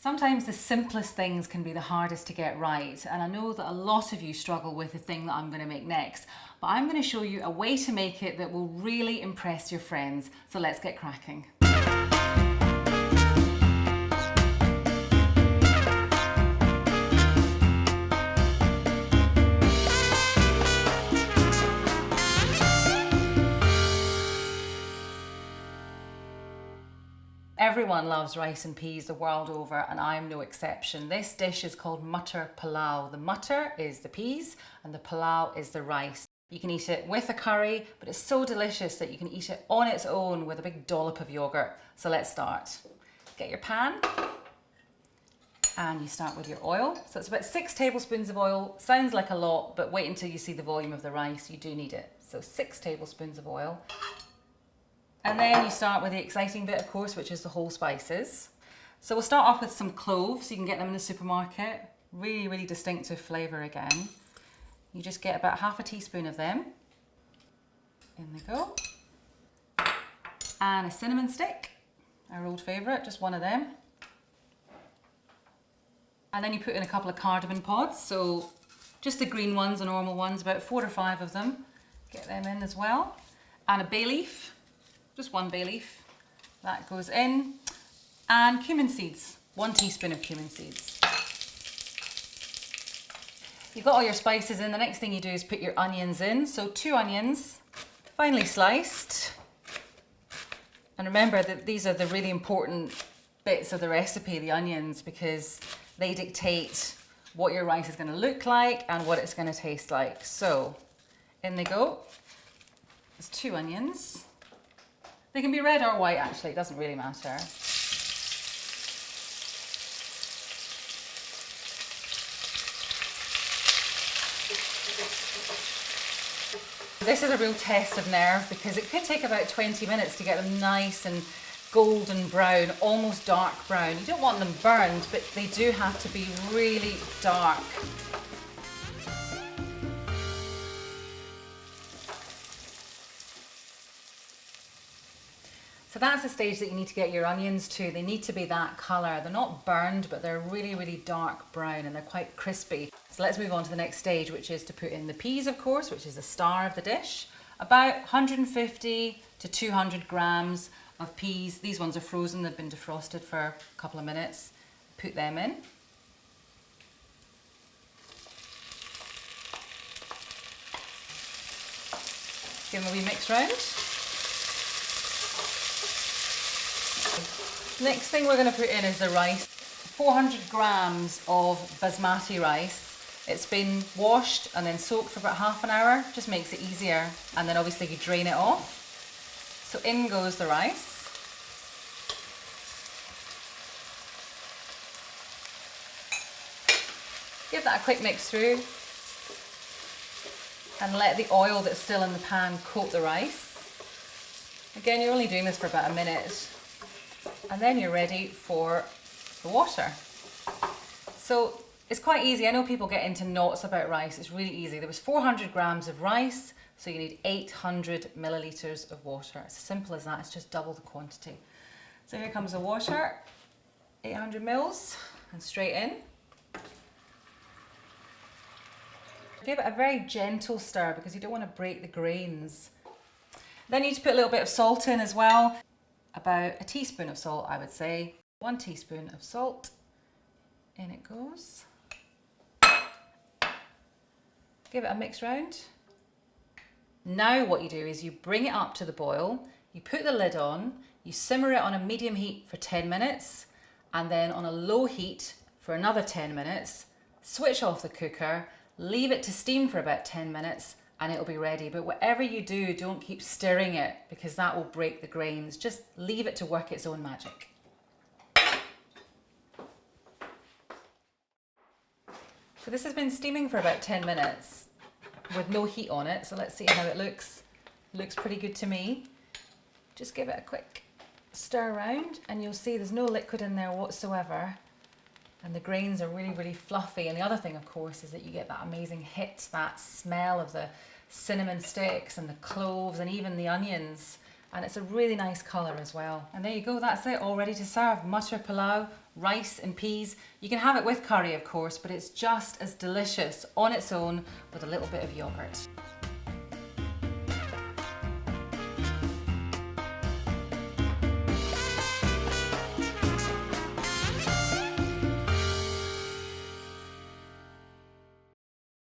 Sometimes the simplest things can be the hardest to get right, and I know that a lot of you struggle with the thing that I'm going to make next, but I'm going to show you a way to make it that will really impress your friends. So let's get cracking. Everyone loves rice and peas the world over, and I'm no exception. This dish is called Muttar Pilau. The muttar is the peas and the pilau is the rice. You can eat it with a curry, but it's so delicious that you can eat it on its own with a big dollop of yogurt. So let's start. Get your pan and you start with your oil. So it's about 6 tablespoons of oil. Sounds like a lot, but wait until you see the volume of the rice. You do need it. So 6 tablespoons of oil. And then you start with the exciting bit, of course, which is the whole spices. So we'll start off with some cloves. You can get them in the supermarket. Really, really distinctive flavour again. You just get about half a teaspoon of them. In they go. And a cinnamon stick, our old favourite, just one of them. And then you put in a couple of cardamom pods. So just the green ones, the normal ones, about 4 or 5 of them. Get them in as well. And a bay leaf. Just 1 bay leaf, that goes in, and cumin seeds, 1 teaspoon of cumin seeds. You've got all your spices in. The next thing you do is put your onions in. So 2 onions, finely sliced. And remember that these are the really important bits of the recipe, the onions, because they dictate what your rice is going to look like and what it's going to taste like. So in they go. There's 2 onions. They can be red or white, actually, it doesn't really matter. This is a real test of nerve because it could take about 20 minutes to get them nice and golden brown, almost dark brown. You don't want them burned, but they do have to be really dark. So that's the stage that you need to get your onions to. They need to be that colour. They're not burned, but they're really, really dark brown and they're quite crispy. So let's move on to the next stage, which is to put in the peas, of course, which is the star of the dish. About 150 to 200 grams of peas. These ones are frozen. They've been defrosted for a couple of minutes. Put them in. Give them a wee mix round. Next thing we're going to put in is the rice. 400 grams of basmati rice. It's been washed and then soaked for about half an hour. Just makes it easier. And then obviously you drain it off. So in goes the rice. Give that a quick mix through. And let the oil that's still in the pan coat the rice. Again, you're only doing this for about a minute. And then you're ready for the water. So it's quite easy. I know people get into knots about rice. It's really easy. There was 400 grams of rice, so you need 800 millilitres of water. It's as simple as that. It's just double the quantity. So here comes the water, 800 mils, and straight in. Give it a very gentle stir because you don't want to break the grains. Then you need to put a little bit of salt in as well. About a teaspoon of salt, I would say. 1 teaspoon of salt. In it goes. Give it a mix round. Now what you do is you bring it up to the boil, you put the lid on, you simmer it on a medium heat for 10 minutes, and then on a low heat for another 10 minutes, switch off the cooker, leave it to steam for about 10 minutes, and it'll be ready. But whatever you do, don't keep stirring it because that will break the grains. Just leave it to work its own magic. So this has been steaming for about 10 minutes with no heat on it. So let's see how it looks. Looks pretty good to me. Just give it a quick stir around and you'll see there's no liquid in there whatsoever. And the grains are really, really fluffy. And the other thing, of course, is that you get that amazing hit, that smell of the cinnamon sticks and the cloves and even the onions. And it's a really nice colour as well. And there you go, that's it, all ready to serve. Muttar Pilau rice and peas. You can have it with curry, of course, but it's just as delicious on its own with a little bit of yogurt.